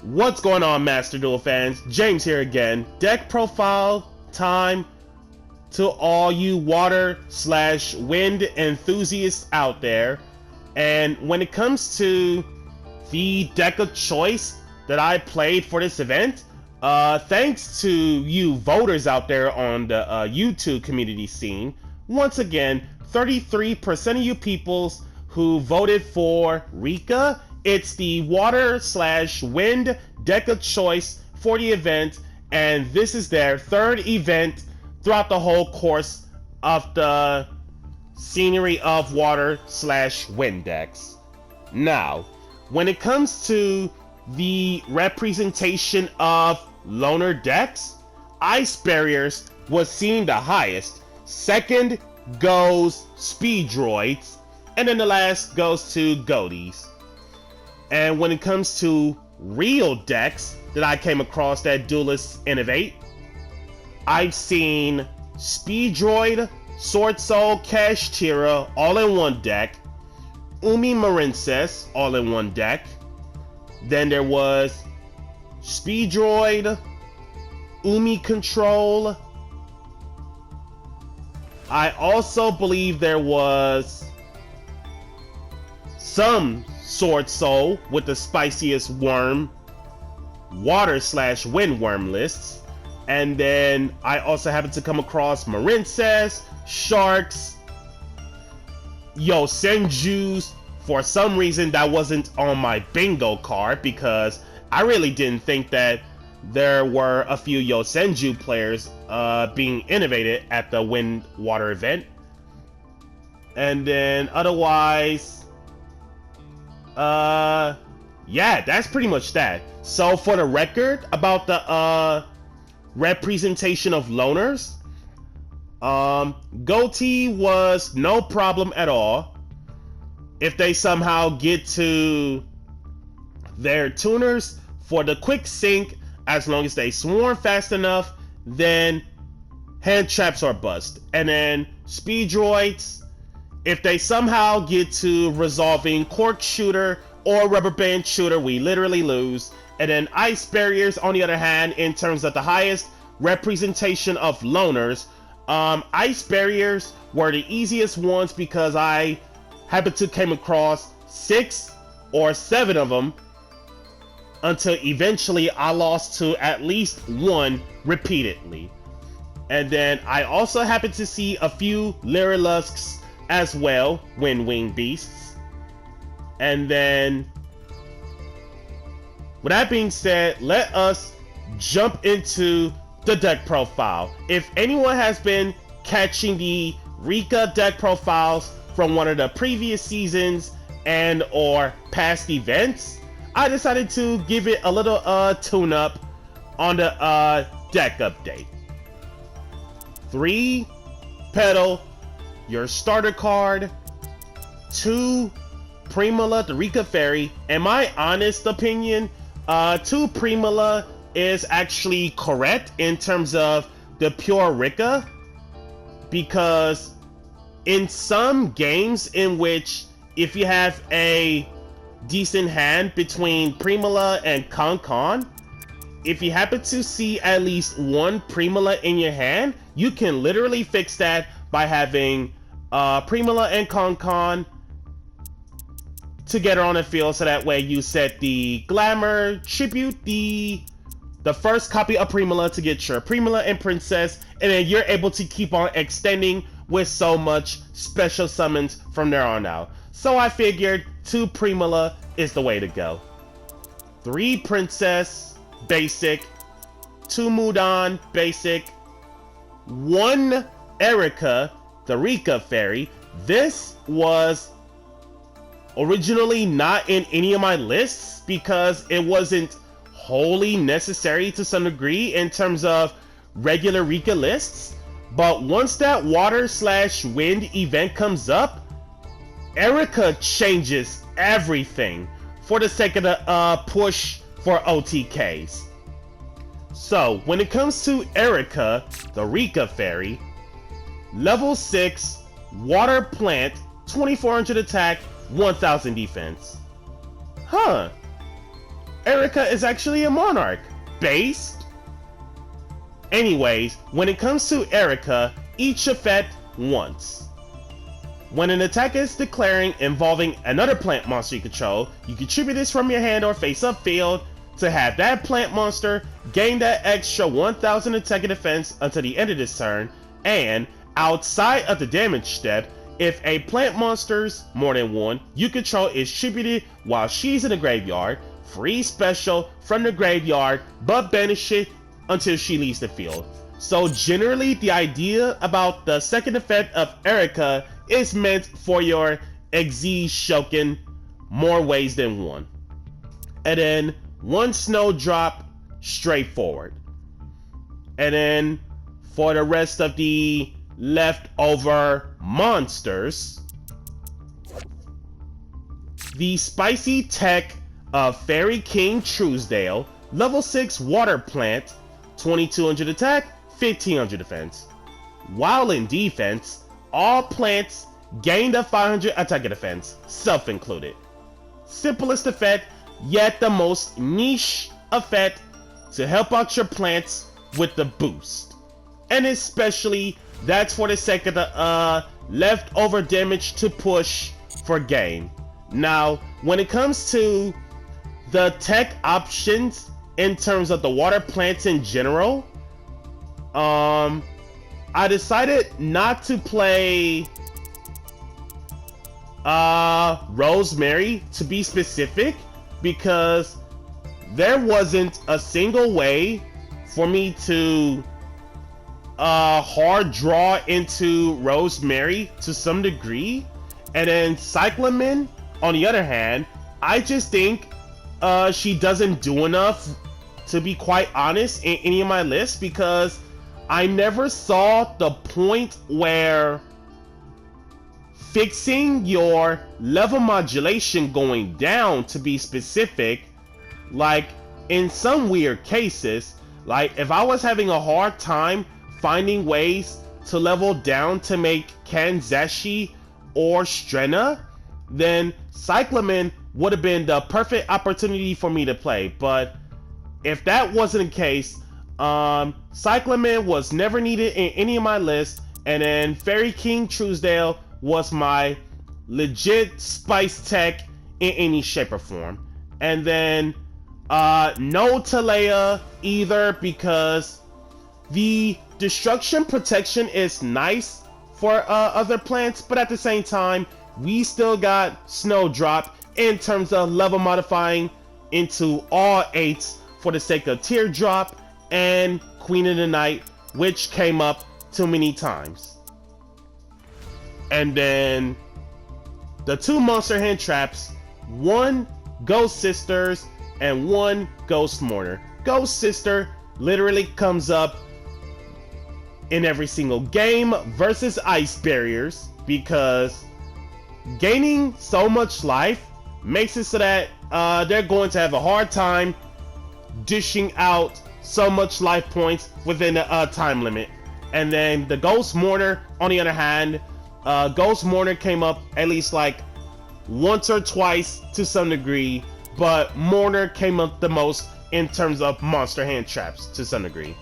What's going on, Master Duel fans? James here again. Deck profile time to all you water/wind enthusiasts out there. And when it comes to the deck of choice that I played for this event, thanks to you voters out there on the YouTube community scene, once again, 33% of you peoples who voted for Rikka. It's the water/wind deck of choice for the event, and this is their third event throughout the whole course of the scenery of water/wind decks. Now, when it comes to the representation of loner decks, Ice Barriers was seen the highest. Second goes Speed Droids, and then the last goes to Goaties. And when it comes to real decks that I came across that duelists innovate, I've seen Speed Droid, Sword Soul, Cash Tira all in one deck, Umi Marincess all in one deck. Then there was Speed Droid, Umi Control. I also believe there was some Sword Soul with the spiciest worm, water/wind worm lists. And then I also happened to come across Marincess, Sharks, Yosenjus. For some reason that wasn't on my bingo card because I really didn't think that there were a few Yosenju players being innovated at the Wind Water event. And then otherwise, yeah, that's pretty much that. So for the record about the representation of loners, Goatee was no problem at all. If they somehow get to their tuners for the quick sync, as long as they swarm fast enough, then hand traps are bust. And then Speed Droids, if they somehow get to resolving Cork Shooter or Rubber Band Shooter, we literally lose. And then Ice Barriers, on the other hand, in terms of the highest representation of loners, Ice Barriers were the easiest ones because I happened to came across 6 or 7 of them until eventually I lost to at least one repeatedly. And then I also happened to see a few Lyrilusks as well, Wind Wing Beasts. And then, with that being said, let us jump into the deck profile. If anyone has been catching the Rikka deck profiles from one of the previous seasons and or past events, I decided to give it a little tune-up on the deck update. 3 Petal, your starter card. 2 Primula, the Rikka Fairy. In my honest opinion, 2 Primula is actually correct in terms of the pure Rikka, because in some games in which if you have a decent hand between Primula and Con, if you happen to see at least one Primula in your hand, you can literally fix that by having Primula and Con together on the field, so that way you set the Glamour, tribute the first copy of Primula to get your Primula and Princess, and then you're able to keep on extending with so much special summons from there on out. So I figured 2 Primula is the way to go. 3 Princess, basic. 2 Mudan, basic. 1 Erika, the Rikka Fairy. This was originally not in any of my lists because it wasn't wholly necessary to some degree in terms of regular Rikka lists. But once that water/wind event comes up, Erika changes everything for the sake of the push for OTKs. So when it comes to Erika, the Rikka Fairy, level 6, water plant, 2400 attack, 1000 defense. Huh. Erika is actually a Monarch. Based? Anyways, when it comes to Erika, each effect once. When an attack is declaring involving another plant monster you control, you can tribute this from your hand or face-up field to have that plant monster gain that extra 1000 attack and defense until the end of this turn, and outside of the damage step, if a plant monster's more than one you control is tributed while she's in the graveyard, free special from the graveyard, but banish it until she leaves the field. So generally, the idea about the second effect of Erika is meant for your Exi Shoken more ways than one. And then one Snowdrop straightforward. And then for the rest of the leftover monsters, the spicy tech of Fairy King Truesdale, level 6 water plant, 2200 attack, 1500 defense. While in defense, all plants gain the 500 attack and defense, self included. Simplest effect, yet the most niche effect to help out your plants with the boost. And especially, that's for the sake of the leftover damage to push for game. Now, when it comes to the tech options in terms of the water plants in general, I decided not to play Rosemary, to be specific, because there wasn't a single way for me to hard draw into Rosemary to some degree. And then Cyclamen, on the other hand, I just think she doesn't do enough, to be quite honest, in any of my lists, because I never saw the point where fixing your level modulation going down, to be specific, like in some weird cases, like if I was having a hard time finding ways to level down to make Kanzashi or Strenna, then Cyclamen would have been the perfect opportunity for me to play. But if that wasn't the case, Cyclamen was never needed in any of my lists, and then Fairy King Truesdale was my legit spice tech in any shape or form. And then no Talea either, because the destruction protection is nice for other plants, but at the same time, we still got Snowdrop in terms of level modifying into all 8s for the sake of Teardrop and Queen of the Night, which came up too many times. And then the 2 monster hand traps, 1 Ghost Sisters and 1 Ghost Mourner. Ghost Sister literally comes up in every single game versus ice barriers, because gaining so much life makes it so that they're going to have a hard time dishing out so much life points within a time limit. And then the Ghost Mourner, on the other hand, Ghost Mourner came up at least like once or twice to some degree, but Mourner came up the most in terms of monster hand traps to some degree.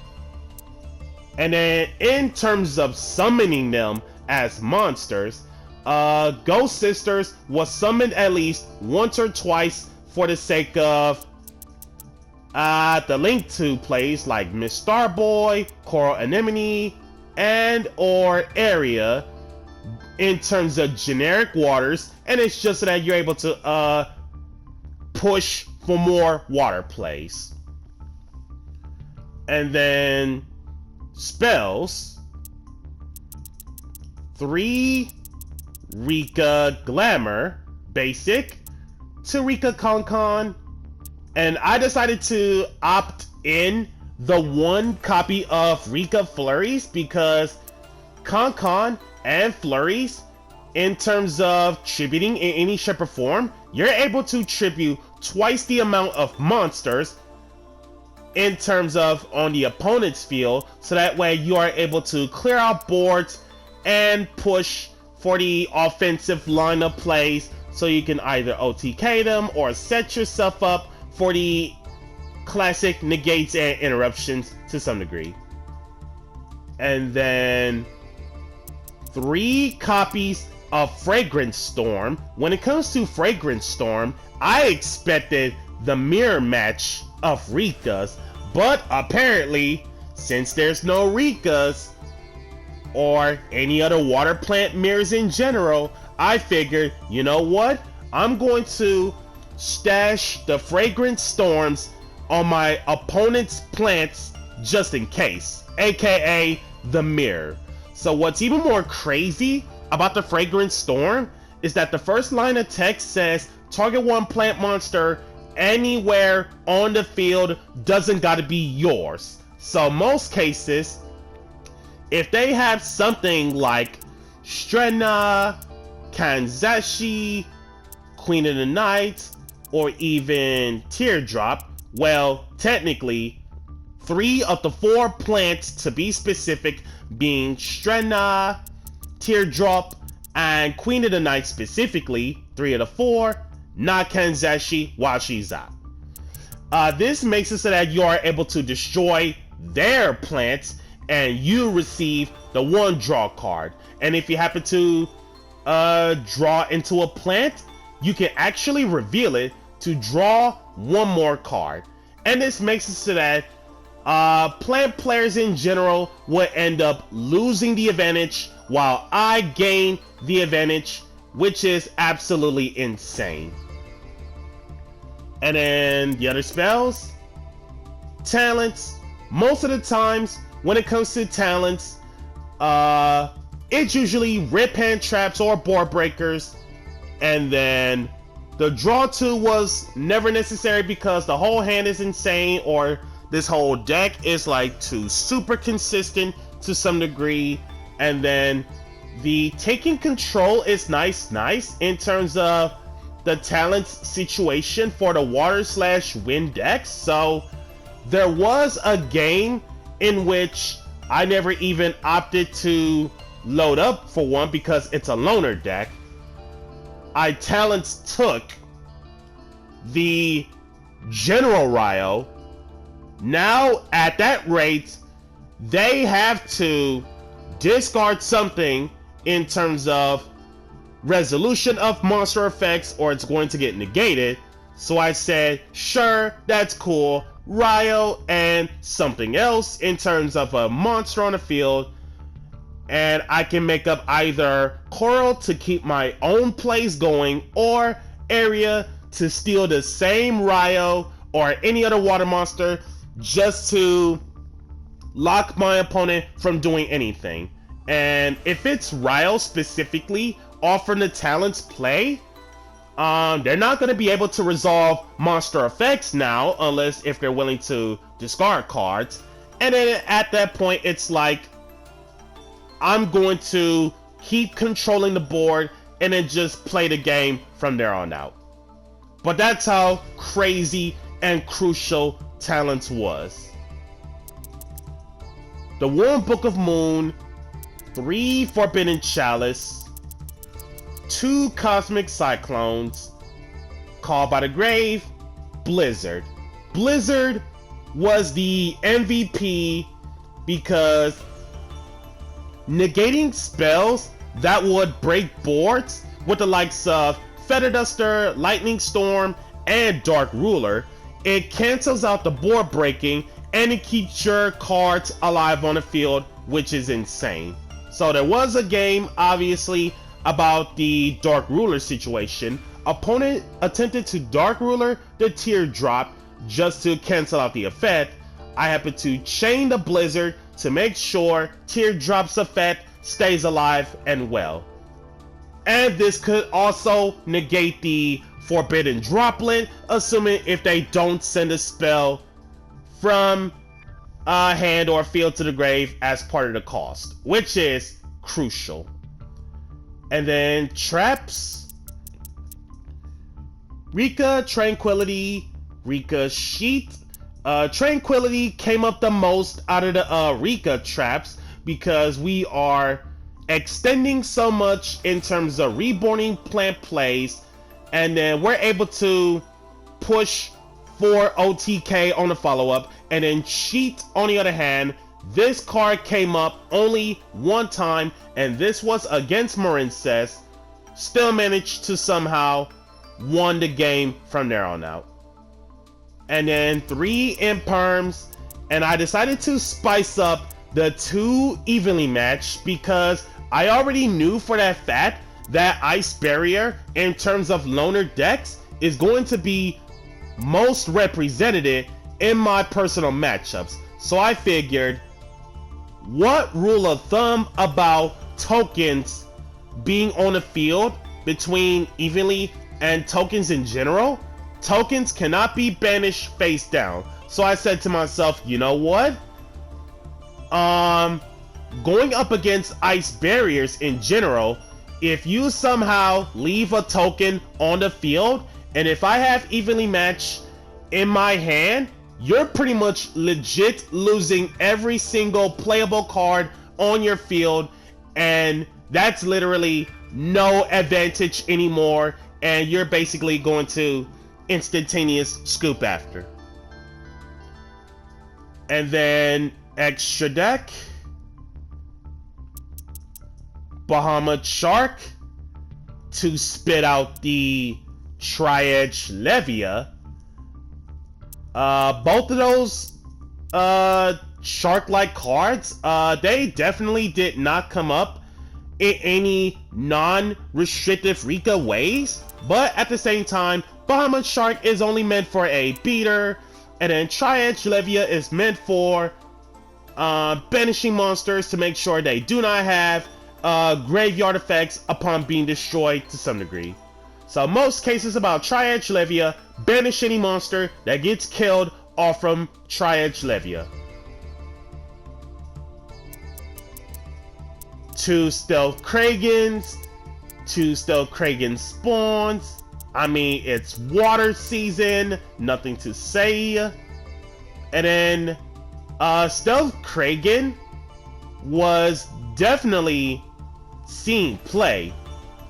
And then in terms of summoning them as monsters, Ghost Sisters was summoned at least once or twice for the sake of the Link 2 plays like Miss Starboy, Coral Anemone, and or Area in terms of generic waters, and it's just so that you're able to push for more water plays. And then spells, 3 Rikka Glamour basic, 2 Rikka Concon, and I decided to opt in the 1 copy of Rikka Flurries, because Concon and Flurries, in terms of tributing in any shape or form, you're able to tribute twice the amount of monsters in terms of on the opponent's field, so that way you are able to clear out boards and push for the offensive line of plays, so you can either OTK them or set yourself up for the classic negates and interruptions to some degree. And then 3 copies of Fragrance Storm. When it comes to Fragrance Storm, I expected the mirror match of Rikka's, but apparently, since there's no Rikka's or any other water plant mirrors in general, I figured, you know what? I'm going to stash the Fragrance Storms on my opponent's plants just in case, aka the mirror. So what's even more crazy about the Fragrance Storm is that the first line of text says target 1 plant monster anywhere on the field, doesn't gotta be yours. So most cases, if they have something like Strenna, Kanzashi, Queen of the Night, or even Teardrop, well, technically 3 of the 4 plants, to be specific, being Strenna, Teardrop, and Queen of the Night specifically, 3 of the 4, not Kanzashi while she's out. This makes it so that you are able to destroy their plants and you receive the 1 draw card. And if you happen to draw into a plant, you can actually reveal it to draw 1 more card. And this makes it so that plant players in general will end up losing the advantage while I gain the advantage, which is absolutely insane. And then the other spells, talents. Most of the times when it comes to talents, it's usually rip hand traps or board breakers. And then the draw 2 was never necessary because the whole hand is insane, or this whole deck is like too super consistent to some degree. And then the taking control is nice in terms of the talents situation for the water/wind decks. So there was a game in which I never even opted to load up for one because it's a loner deck. I talents took the General Ryo. Now at that rate, they have to discard something in terms of resolution of monster effects or it's going to get negated. So I said, sure, that's cool. Ryo and something else in terms of a monster on the field. And I can make up either Coral to keep my own plays going or Area to steal the same Ryo or any other water monster just to lock my opponent from doing anything. And if it's Ryo specifically offering the talents play, they're not going to be able to resolve monster effects now unless if they're willing to discard cards. And then at that point, it's like, I'm going to keep controlling the board and then just play the game from there on out. But that's how crazy and crucial talents was. The Warm Book of Moon, 3 Forbidden Chalice, 2 Cosmic Cyclones, Called by the Grave, Blizzard. Blizzard was the MVP because negating spells that would break boards with the likes of Feather Duster, Lightning Storm, and Dark Ruler, it cancels out the board breaking and it keeps your cards alive on the field, which is insane. So there was a game, obviously, about the Dark Ruler situation. Opponent attempted to Dark Ruler the Teardrop just to cancel out the effect. I happened to chain the Blizzard to make sure Teardrop's effect stays alive and well. And this could also negate the Forbidden Droplet, assuming if they don't send a spell from a hand or field to the grave as part of the cost, which is crucial. And then traps. Rikka, Tranquility, Rikka, Sheet. Tranquility came up the most out of the Rikka traps because we are extending so much in terms of reborning plant plays, and then we're able to push for OTK on the follow-up, and then Cheat, on the other hand, this card came up only one time, and this was against Marincess. Still managed to somehow won the game from there on out. And then 3 Imperms, and I decided to spice up the 2 evenly matched because I already knew for that fact that Ice Barrier, in terms of loner decks, is going to be most represented in my personal matchups. So I figured, what rule of thumb about tokens being on the field between evenly and tokens in general? Tokens cannot be banished face down. So I said to myself, you know what? Going up against ice barriers in general, if you somehow leave a token on the field, and if I have evenly matched in my hand, you're pretty much legit losing every single playable card on your field, and that's literally no advantage anymore, and you're basically going to instantaneous scoop after. And then extra deck, Bahamut Shark to spit out the Tri-Edge Levia. Both of those shark-like cards, they definitely did not come up in any non-restrictive Rikka ways, but at the same time, Bahamut Shark is only meant for a beater, and then Tri-Edge Levia is meant for banishing monsters to make sure they do not have graveyard effects upon being destroyed to some degree. So most cases about Tri-Edge Levia, banish any monster that gets killed off from Tri-Edge Levia. 2 Stealth Kragans, 2 Stealth Kragan spawns. I mean, it's water season, nothing to say. And then Stealth Kragan was definitely seen play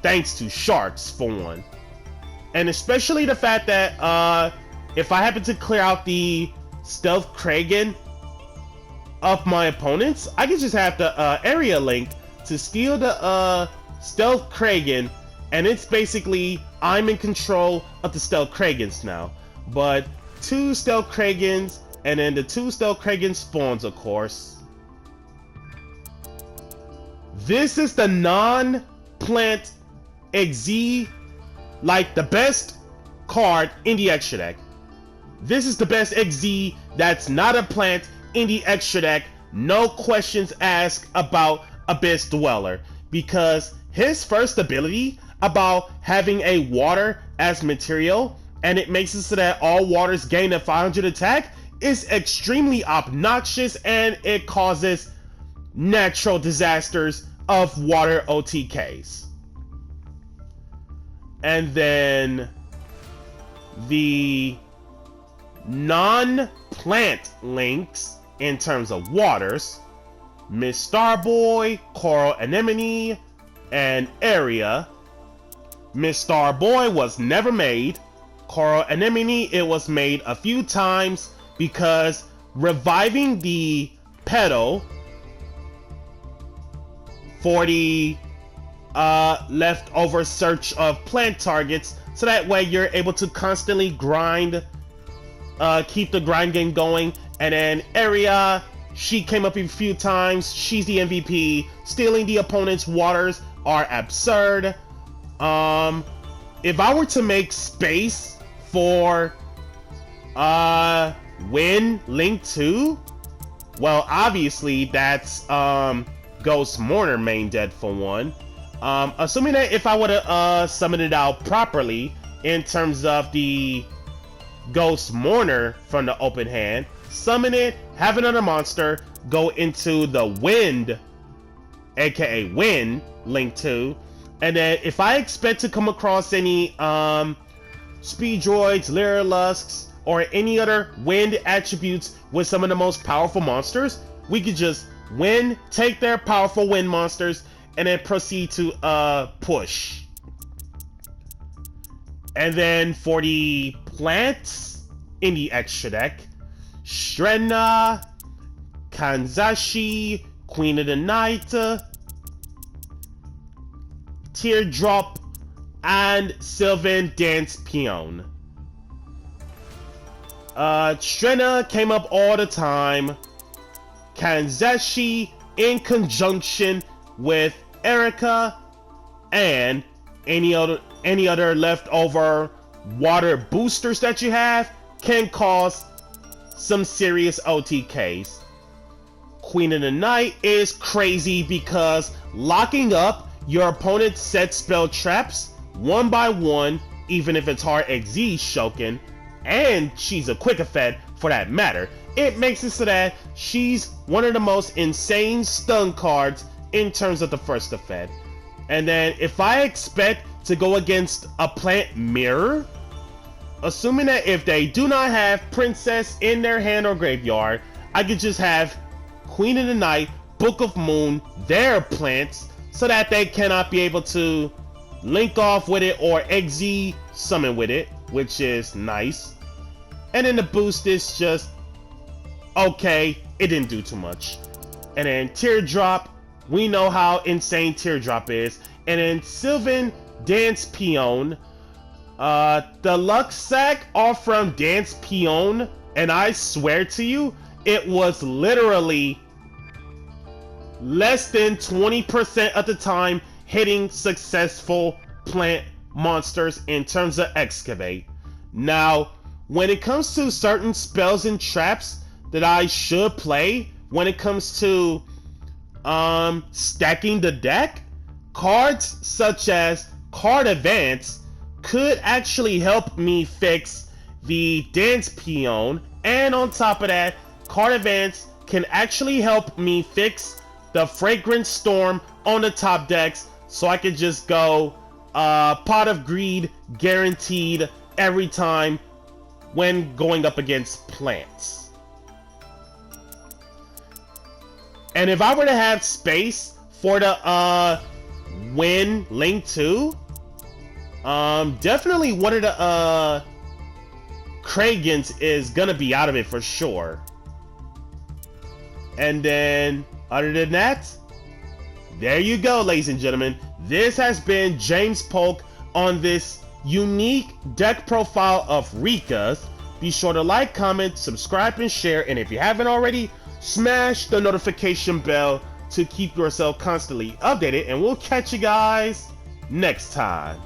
thanks to sharks for one, and especially the fact that if I happen to clear out the Stealth Kragan of my opponents, I can just have the area link to steal the Stealth Kragan, and it's basically I'm in control of the Stealth Kragans now. But 2 Stealth Kragans, and then the 2 Stealth Kragan spawns, of course. This is the non-plant XZ, like the best card in the extra deck. This is the best XZ that's not a plant in the extra deck. No questions asked about Abyss Dweller, because his first ability about having a water as material, and it makes it so that all waters gain a 500 attack, is extremely obnoxious, and it causes natural disasters of water OTKs. And then the non-plant links in terms of waters, Miss Starboy, Coral Anemone, and Area. Miss Starboy was never made. Coral Anemone, it was made a few times because reviving the petal for the leftover search of plant targets, so that way you're able to constantly grind, keep the grind game going. And then Area, she came up a few times. She's the MVP. Stealing the opponent's waters are absurd. If I were to make space for Win Link 2, well, obviously that's Ghost Mourner main dead for one. Assuming that if I would have summoned it out properly in terms of the Ghost Mourner from the open hand, summon it, have another monster, go into the Wind, aka Win Link 2, and then if I expect to come across any Speed Droids, Lyrilusks, or any other wind attributes with some of the most powerful monsters, we could just win, take their powerful wind monsters, and then proceed to push. And then for the plants, in the extra deck. Strenna, Kanzashi, Queen of the Night, Teardrop, and Sylvan Dance Peon. Strenna came up all the time. Kanzashi in conjunction with Rikka and any other leftover water boosters that you have can cause some serious OTKs. Queen of the Night is crazy because locking up your opponent's set spell traps one by one, even if it's hard XZ Shokin, and she's a quick effect for that matter, it makes it so that she's one of the most insane stun cards in terms of the first effect. And then if I expect to go against a plant mirror, assuming that if they do not have Princess in their hand or graveyard, I could just have Queen of the Night, Book of Moon, their plants, so that they cannot be able to link off with it or XZ summon with it, which is nice. And then the boost is just okay, it didn't do too much. And then Teardrop, we know how insane Teardrop is. And then Sylvan Dance Peon, the luck sack are from Dance Peon, and I swear to you, it was literally less than 20% of the time hitting successful plant monsters in terms of excavate. Now, when it comes to certain spells and traps that I should play, when it comes to stacking the deck, cards such as Card Advance could actually help me fix the Dance Peon, and on top of that, Card Advance can actually help me fix the Fragrant Storm on the top decks, so I could just go Pot of Greed guaranteed every time when going up against plants. And if I were to have space for the Win Link 2, definitely one of the Kragans is gonna be out of it for sure. And then, other than that, there you go, ladies and gentlemen. This has been James Polk on this unique deck profile of Rikka's. Be sure to like, comment, subscribe, and share. And if you haven't already, smash the notification bell to keep yourself constantly updated. And we'll catch you guys next time.